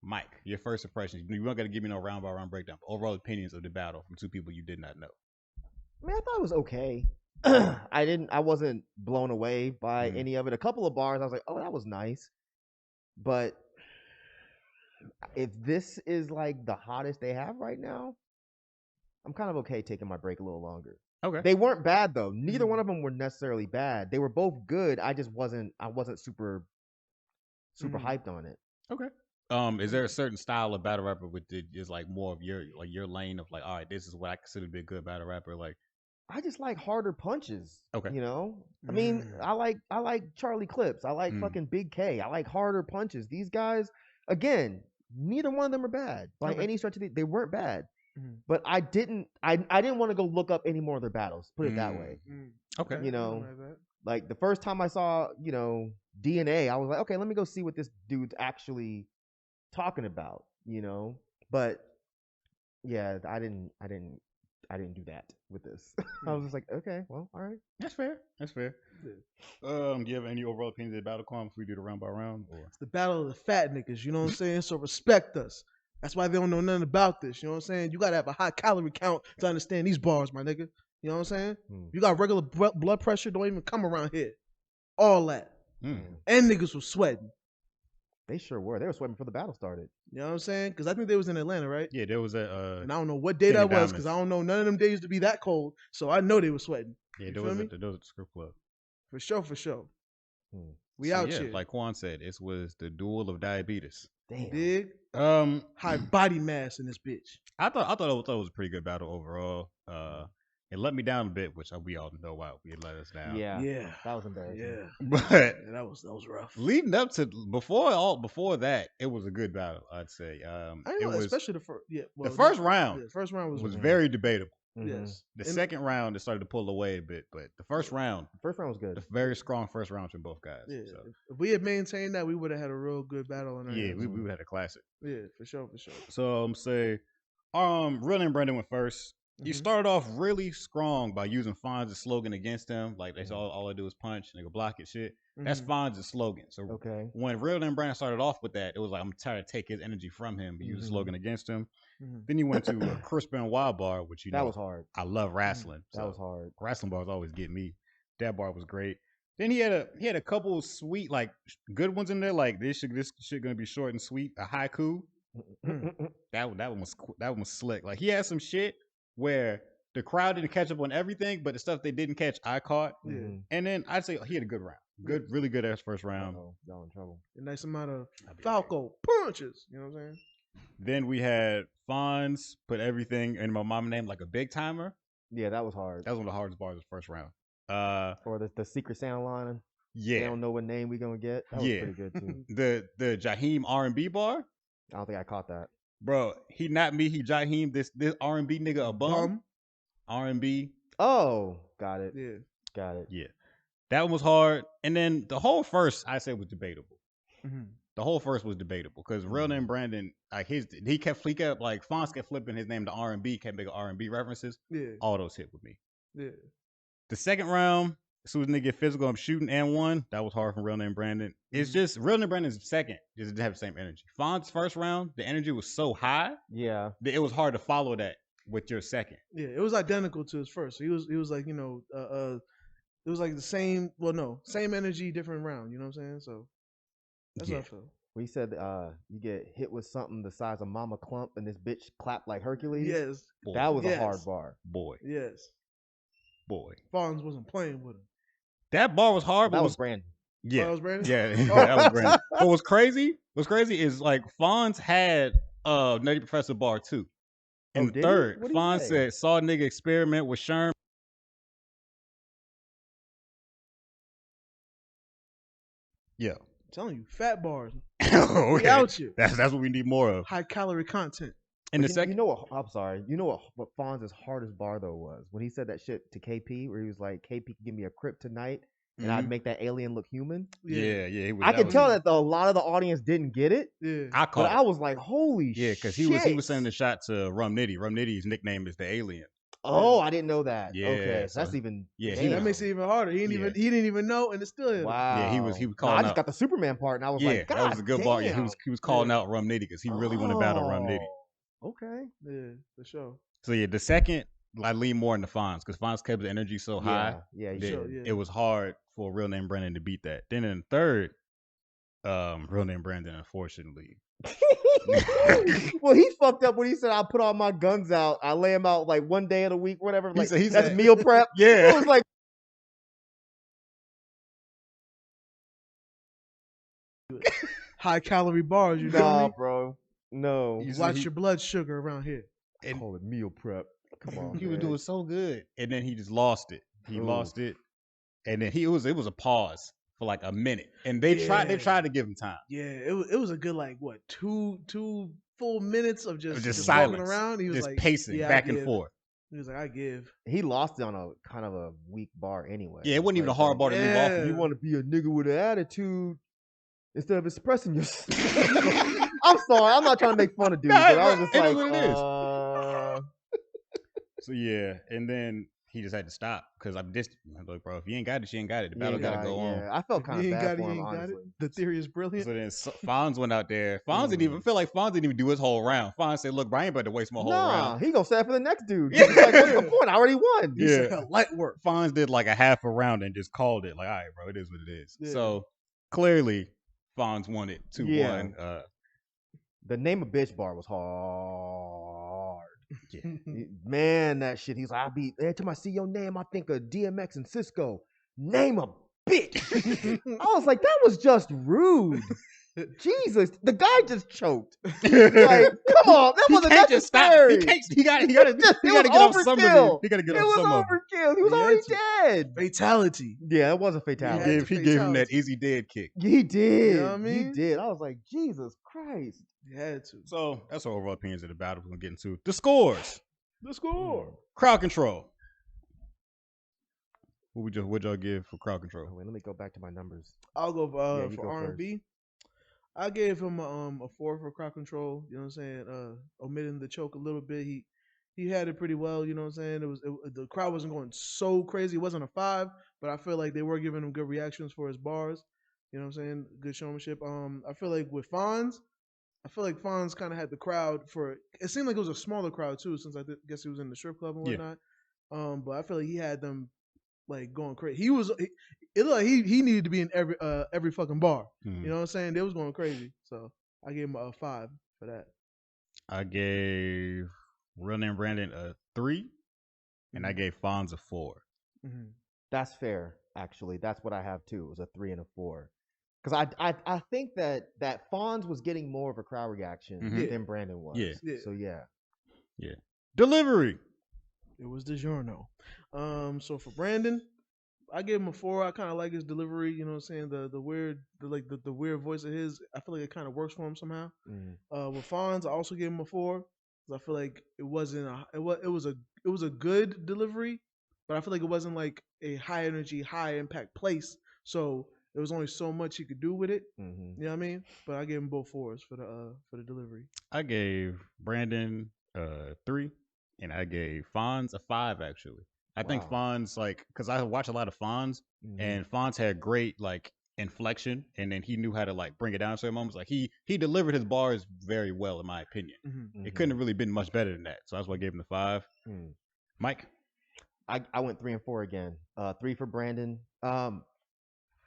Myke, your first impressions. You don't got to give me no round by round breakdown. Overall opinions of the battle from two people you did not know. Man, I thought it was okay. I wasn't blown away by any of it. A couple of bars, I was like, oh, that was nice. But if this is like the hottest they have right now, I'm kind of okay taking my break a little longer. Okay. They weren't bad though. Neither one of them were necessarily bad. They were both good. I wasn't super hyped on it. Okay. Is there a certain style of battle rapper is like more of your lane of like, all right, this is what I consider to be a good battle rapper? Like, I just like harder punches. Okay. You know? I mean, I like Charlie Clips. I like fucking Big K. I like harder punches. These guys, again, neither one of them are bad by any stretch of they weren't bad. But I didn't want to go look up any more of their battles. Put it that way. Okay. You know, like the first time I saw, you know, DNA, I was like, okay, let me go see what this dude's actually talking about, you know. But yeah, I didn't do that with this. I was just like, okay, well, all right. That's fair. Do you have any overall opinions of the battle, Kwame, if we do the round by round? Or? It's the battle of the fat niggas, you know what I'm saying? So respect us. That's why they don't know nothing about this. You know what I'm saying? You got to have a high calorie count to understand these bars, my nigga. You know what I'm saying? You got regular blood pressure, don't even come around here. All that. And niggas was sweating. They sure were. They were sweating before the battle started. You know what I'm saying? Because I think they was in Atlanta, right? Yeah, there was a... and I don't know what day that was because I don't know none of them days to be that cold. So I know they were sweating. Yeah, there was at the strip club. For sure. We out here. Like Quan said, it was the duel of diabetes. Damn. Dig? High body mass in this bitch. I thought it was a pretty good battle overall. It let me down a bit, which we all know why it let us down. Yeah. That was embarrassing. But that was rough. Leading up to before that, it was a good battle. I'd say. It was especially the first. Yeah. Well, the first round. The first round was very debatable. Mm-hmm. Yes. The second round, it started to pull away a bit, but the first round was good. A very strong first round from both guys. Yeah. So. If we had maintained that, we would have had a real good battle. We would have had a classic. Yeah, for sure. So say, Real and Brandon went first. You started off really strong by using Fonz's slogan against him. Like they all I do is punch and they go block it shit. That's Fonz's slogan. So when Real and Brandon started off with that, it was like I'm trying to take his energy from him, but use the slogan against him. Then you went to a Crisp and Wild bar, which that was hard. I love wrestling. That was hard. Wrestling bars always get me. That bar was great. Then he had a couple of sweet, like good ones in there. Like this shit gonna be short and sweet. A haiku. That one was slick. Like he had some shit where the crowd didn't catch up on everything, but the stuff they didn't catch, I caught. And then I'd say he had a good round. Really good ass first round. Y'all in trouble. A nice amount of Falco punches. You know what I'm saying? Then we had Fonz put everything in my mama name like a big timer. Yeah, that was hard. That was one of the hardest bars of the first round. Or the secret sound line. Yeah. They don't know what name we gonna get. That was pretty good too. The Jaheim R&B bar. I don't think I caught that. Bro, he not me. He Jaheim this R&B nigga a bum. R&B. Oh, got it. Yeah. Got it. Yeah. That one was hard. And then the whole first, I said, was debatable. The whole first was debatable because Real name Brandon, like he kept like Fonz kept flipping his name to R&B, kept making R&B references. Yeah. All those hit with me. Yeah. The second round, as soon as they get physical, I'm shooting and one. That was hard from Real name Brandon. It's just Real name Brandon's second just didn't have the same energy. Fonz's first round, the energy was so high. Yeah. That it was hard to follow that with your second. Yeah, it was identical to his first. So he was like, it was like the same. Well, no, same energy, different round. You know what I'm saying? So that's what I feel. We said you get hit with something the size of Mama Clump and this bitch clapped like Hercules. Yes, boy. That was a hard bar. Boy, yes, boy. Fonz wasn't playing with him. That bar was hard. That was Brandon. Yeah, that was Brandon. Yeah, that was Brandon. But what's crazy is like Fonz had Nutty Professor bar too. And third, Fonz said, saw a nigga experiment with Sherm. Yeah. I'm telling you, fat bars. Okay. We out here. That's what we need more of. High calorie content. And the second, I'm sorry. You know what Fonz's hardest bar though was when he said that shit to KP, where he was like, "KP can give me a kryptonite, and I'd make that alien look human." Yeah. I can tell that a lot of the audience didn't get it. Yeah, I was like, "Holy shit!" Yeah, because he was sending the shot to Rum Nitty. Rum Nitty's nickname is the Alien. Oh, I didn't know that. Yeah, okay, so that's even that makes it even harder. He didn't even know, and it's still him. Wow. Yeah, he was calling out. I just got the Superman part, and I was like, God, that was a good damn. bar. Yeah, he was calling out Rum Nitty because he really wanted to battle Rum Nitty. Okay. Yeah, for sure. So yeah, the second I lean more into Fonz because Fonz kept the energy so high. Yeah, it was hard for Real name Brandon to beat that. Then in the third, Real name Brandon, unfortunately. Well, he fucked up when he said I put all my guns out. I lay them out like one day of the week, whatever. Like he that's said, meal prep. Yeah, it was like high calorie bars. You nah, know, bro. No, watch your blood sugar around here. And call it meal prep. Come on, he was doing so good, and then he just lost it. He lost it, and then it was a pause for like a minute, and they tried to give him time. Yeah, it was a good like what two full minutes of just silence, walking around. He was just like pacing back and forth. He was like, I give. He lost it on a kind of a weak bar anyway. Yeah, it wasn't even a hard bar to move off. You want to be a nigga with an attitude instead of expressing yourself. I'm sorry, I'm not trying to make fun of dudes, but I was just like, what it is. So yeah, and then he just had to stop because I'm like, bro, if you ain't got it, you ain't got it. The battle gotta go on. I felt kind of bad for him, honestly. The theory is brilliant. So then Fonz went out there. Fonz didn't even feel like Fonz didn't even do his whole round. Fonz said, "Look, bro, I ain't about to waste my whole round. He gonna stand for the next dude. He's like, what's the point? I already won." He said, light work. Fonz did like a half a round and just called it. Like, all right, bro, it is what it is. Yeah. So clearly, Fonz won it 2-1. The name of bitch bar was hard. Yeah. Man, that shit. He's like, every time I see your name, I think of DMX and Cisco. Name them. bitch. I was like, that was just rude. Jesus, the guy just choked. Like, come on, that wasn't necessary. He got to get off some of it. He got to get off some of it. It was overkill. He was already dead. Fatality. Yeah, it was a fatality. He gave him that easy dead kick. He did. You know what I mean? He did. I was like, Jesus Christ. You had to. So that's our overall opinions of the battle. We're gonna get into the scores. The score. Crowd control. What y'all give for crowd control? Oh, wait, let me go back to my numbers. I'll go Yeah, for R&B. I gave him a 4 for crowd control. You know what I'm saying? Omitting the choke a little bit. He had it pretty well. You know what I'm saying? The crowd wasn't going so crazy. It wasn't a 5, but I feel like they were giving him good reactions for his bars. You know what I'm saying? Good showmanship. I feel like with Fonz, kind of had the crowd for. It seemed like it was a smaller crowd too, since I guess he was in the strip club and whatnot. Yeah. But I feel like he had them like going crazy. It looked like he needed to be in every fucking bar. Mm-hmm. You know what I'm saying? They was going crazy. So I gave him a 5 for that. I gave Real Name Brandon a 3, and I gave Fonz a 4. Mm-hmm. That's fair, actually. That's what I have too. It was a 3 and a 4. Because I think that Fonz was getting more of a crowd reaction than Brandon was. Yeah. So yeah. Delivery. It was DiGiorno. So for Brandon, I gave him a 4. I kind of like his delivery. You know what I'm saying? The weird voice of his. I feel like it kind of works for him somehow. Mm. With Fonz, I also gave him a 4. I feel like it wasn't it was a good delivery, but I feel like it wasn't like a high energy, high impact place. So there was only so much he could do with it. Mm-hmm. You know what I mean? But I gave him both 4s for the delivery. I gave Brandon 3, and I gave Fonz a 5 actually. I think Fonz, like, because I watch a lot of Fonz, and Fonz had great like inflection, and then he knew how to like bring it down at certain moments. Like he delivered his bars very well, in my opinion. Mm-hmm. It couldn't have really been much better than that. So that's why I gave him the 5. Myke, I went 3 and 4 again. 3 for Brandon.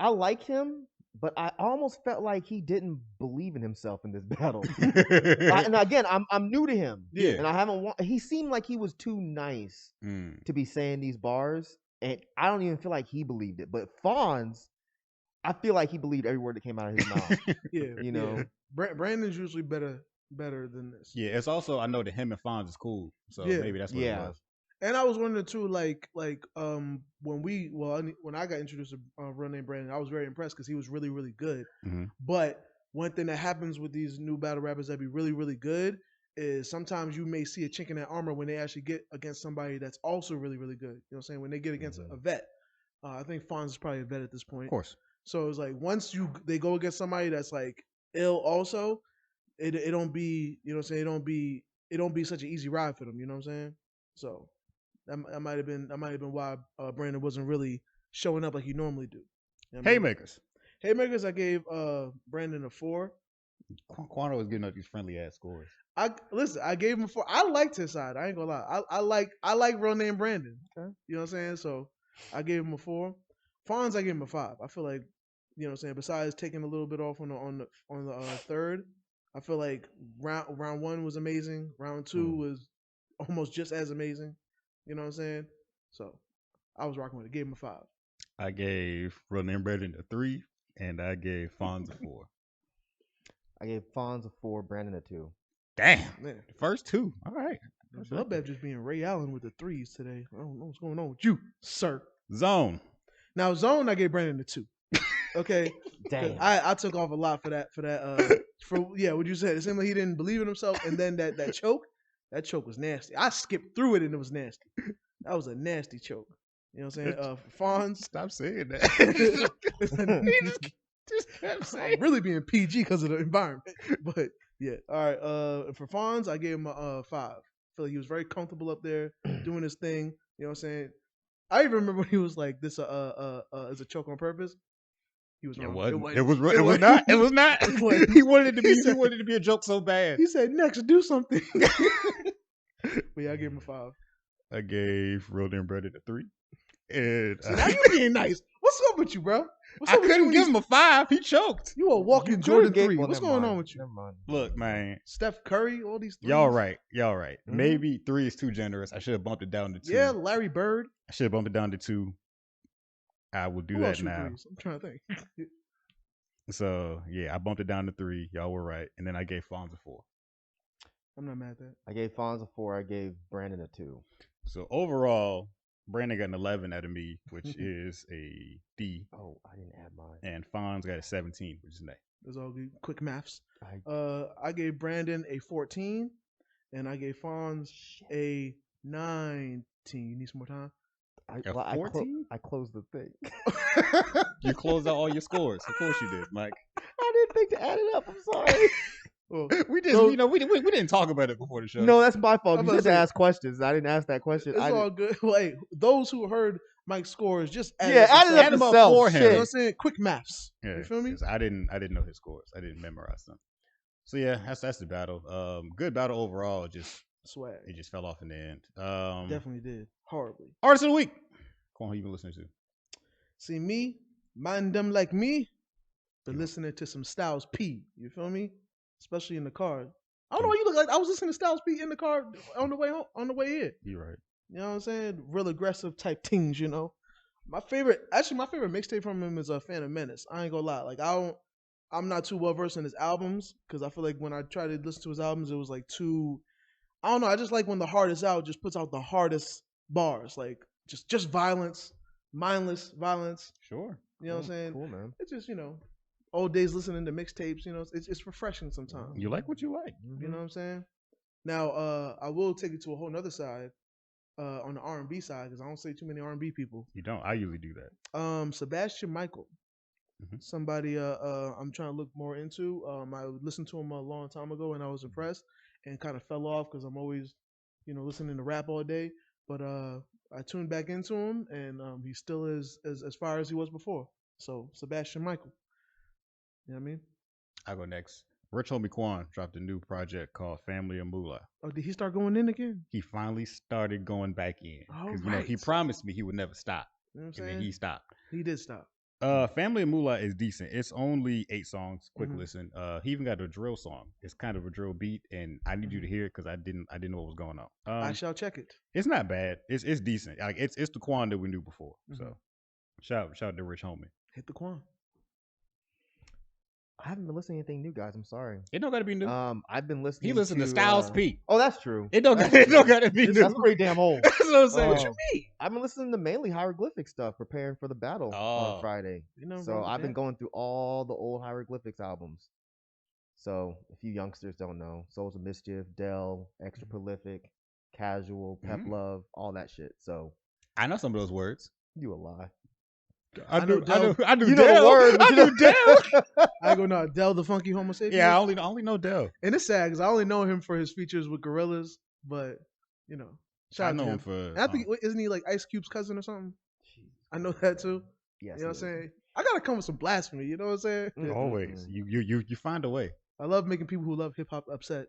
I like him, but I almost felt like he didn't believe in himself in this battle. And again, I'm new to him. Yeah. And I haven't. He seemed like he was too nice to be saying these bars, and I don't even feel like he believed it. But Fonz, I feel like he believed every word that came out of his mouth. Yeah. You know, Brandon's usually better than this. Yeah. It's also, I know that him and Fonz is cool, so maybe that's what it was. And I was wondering too, like when I got introduced to Real Name Brandon, I was very impressed because he was really, really good. Mm-hmm. But one thing that happens with these new battle rappers that be really, really good is sometimes you may see a chink in that armor when they actually get against somebody that's also really, really good. You know what I'm saying? When they get against a vet. I think Fonz is probably a vet at this point. Of course. So it's like once they go against somebody that's like ill also, it don't be, you know what I'm saying, it don't be such an easy ride for them, you know what I'm saying? So that might have been why Brandon wasn't really showing up like he normally do. You know Haymakers. Haymakers, I gave Brandon a 4. Quano was giving up these friendly ass scores. I gave him a 4. I liked his side. I ain't gonna lie. I like Real Name Brandon. Okay. You know what I'm saying? So I gave him a 4. Fonz, I gave him a 5. I feel like, you know what I'm saying, besides taking a little bit off on the third, I feel like round 1 was amazing. Round 2 was almost just as amazing. You know what I'm saying? So I was rocking with it. Gave him a 5. I gave Real Name Brandon a 3, and I gave Fonz a 4. I gave Fonz a 4, Brandon a 2. Damn, man. The first 2. All right. Bloodbath just being Ray Allen with the 3s today. I don't know what's going on with you, sir. Zone. Now Zone, I gave Brandon a 2. Okay. Damn. I took off a lot for that. What you said. It seemed like he didn't believe in himself, and then that choke. That choke was nasty. I skipped through it and it was nasty. That was a nasty choke. You know what I'm saying? Fonz. Stop saying that. just kept saying. I'm really being PG because of the environment. But yeah. All right. For Fonz, I gave him a 5. I feel like he was very comfortable up there doing his thing. You know what I'm saying? I even remember when he was like, "This is a choke on purpose." He was wrong. It was not. He wanted it to be a joke so bad. He said, "Next, do something." But yeah, I gave him a 5. I gave Real Name Brandon a 3. And now you being nice. What's up with you, bro? I couldn't give him a 5. He choked. You a walking Jordan 3. What's going on with you? Look, man. Steph Curry, all these 3s. Y'all right. Mm-hmm. Maybe 3 is too generous. I should have bumped it down to 2. Yeah, Larry Bird. I should have bumped it down to 2. I will do that now. I'm trying to think. So yeah, I bumped it down to 3. Y'all were right, and then I gave Fonz a 4. I'm not mad at that. I gave Fonz a 4. I gave Brandon a 2. So overall, Brandon got an 11 out of me, which is a D. Oh, I didn't add mine. And Fonz got a 17, which is an A. That's all good. Quick maths. I gave Brandon a 14, and I gave Fonz a 19. You need some more time? A 14? I closed the thing. You closed out all your scores. Of course you did, Mike. I didn't think to add it up. I'm sorry. Well, we didn't talk about it before the show. No, that's my fault. You said to ask questions. I didn't ask that question. It's all good. Wait, those who heard Mike's scores just add it up for him. You know what I'm saying? Quick maths. Yeah, you feel me? I didn't know his scores. I didn't memorize them. So yeah, that's the battle. Good battle overall. Just swag. It just fell off in the end. Definitely did horribly. Artist of the week. Come on, who you been listening to? See me, mind them like me. Been listening to some Styles P. You feel me? Especially in the car. I don't know why you look like I was listening to Styles P in the car on the way home, on the way here. You're right. You know what I'm saying? Real aggressive type things, you know. My favorite mixtape from him is Phantom Menace. I ain't gonna lie. Like I'm not too well versed in his albums because I feel like when I try to listen to his albums, it was like too. I don't know. I just like when the hardest out just puts out the hardest bars, like just violence, mindless violence. Sure. You know what I'm saying? Cool, man. It's just old days listening to mixtapes. You know, it's refreshing sometimes. You like what you like. You know what I'm saying? Now, I will take it to a whole nother side. On the R&B side, because I don't say too many R&B people. You don't. I usually do that. Sebastian Michael, somebody I'm trying to look more into. I listened to him a long time ago, and I was impressed, and kind of fell off because I'm always, listening to rap all day. But I tuned back into him, and he still is as far as he was before. So Sebastian Michael, you know what I mean? I go next. Rich Homie Quan dropped a new project called Family of Moolah. Oh, did he start going in again? He finally started going back in. Because he promised me he would never stop. You know what I'm and saying? then he stopped. He did stop. Family of Moolah is decent. It's only 8 songs. Quick listen. He even got a drill song. It's kind of a drill beat, and I need you to hear it because I didn't know what was going on. I shall check it. It's not bad. It's decent. Like it's the Quan that we knew before. So shout out to Rich Homie. Hit the Quan. I haven't been listening to anything new, guys. I'm sorry. It don't gotta be new. I've been listening. He listened to Styles P. Oh, that's true. It don't gotta be new. That's pretty damn old. That's what I'm saying. What you mean? I've been listening to mainly hieroglyphic stuff, preparing for the battle on Friday. So I've been going through all the old hieroglyphics albums. So if you youngsters don't know, Souls of Mischief, Dell, Extra Prolific, Casual, Pep Love, all that shit. So I know some of those words. You a lie. I do you Dell. know the word. I do Dell. I go no Dell, the Funky Homo Sapien. Yeah, I only know Dell. And it's sad because I only know him for his features with Gorillaz, but shout out to him. For. I think isn't he like Ice Cube's cousin or something? I know that too. Yes, you know what I'm saying? I gotta come with some blasphemy. You know what I'm saying? Always. You find a way. I love making people who love hip hop upset.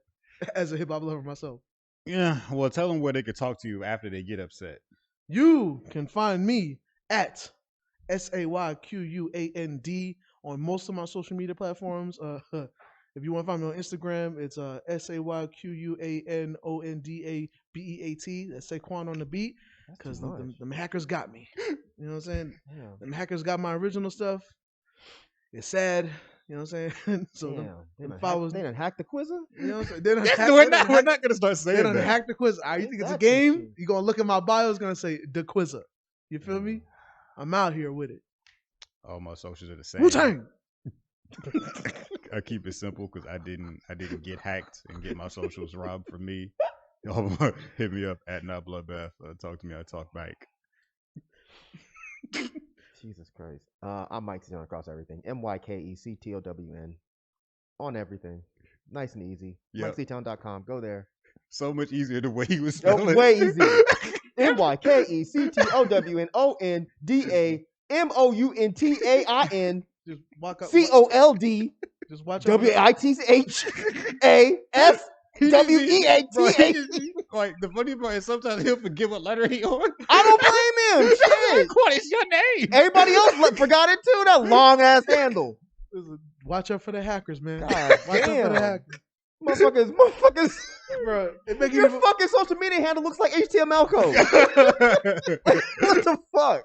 As a hip hop lover myself. Yeah. Well, tell them where they could talk to you after they get upset. You can find me at SAYQUAND on most of my social media platforms. If you want to find me on Instagram, it's SAYQUANONDABEAT. That's Saquon on the beat. Because them hackers got me. You know what I'm saying? Yeah. Them hackers got my original stuff. It's sad. You know what I'm saying? So they done hacked the Quizzer? You know what I'm saying? We're not going to start saying that. They done hacked the Quizzer. You think it's a game? You're going to look at my bio, it's going to say the Quizzer. You feel me? I'm out here with it. All my socials are the same. Wu-Tang. I keep it simple because I didn't get hacked and get my socials robbed from me. Hit me up at not Bloodbath. Talk to me. I talk Mike. Jesus Christ. I'm Myke C-Town across everything. MYKECTOWN on everything. Nice and easy. Yep. MykeCtown.com. Go there. So much easier the way he was spelling it. Way easier. MYKECTOWNONDAMOUNTAIN Just walk up. COLD. Just watch WITCHASWEATH. Like the funny part is sometimes he'll forget what letter he on. I don't blame him. Shit. What is your name? Everybody else forgot it too. That long ass handle. Watch out for the hackers, man. God Watch damn. out for the hackers. Motherfuckers. Bro, your fucking social media handle looks like HTML code. What the fuck?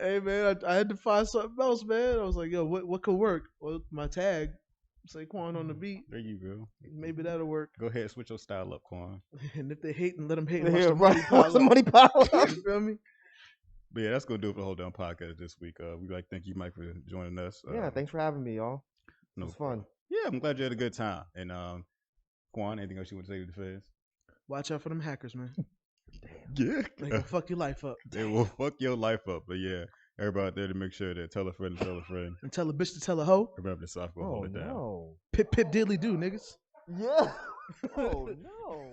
Hey man, I had to find something else, man. I was like, yo, what could work? Well, my tag, Saquon on the beat. There you go. Maybe that'll work. Go ahead, switch your style up, Quan. And if they hate, let them hate. Yeah, watch the money pile up. You feel me? But yeah, that's gonna do it for the Hold Down podcast this week. We like thank you, Myke, for joining us. Yeah, thanks for having me, y'all. It was fun. Yeah, I'm glad you had a good time. And Quan, anything else you want to say to the fans? Watch out for them hackers, man. Damn. Yeah. They gonna fuck your life up. They will fuck your life up. But yeah, everybody out there to make sure that tell a friend to tell a friend. And tell a bitch to tell a hoe. Remember the soft hold it down. No. Pip diddly do, niggas. Yeah. Oh no.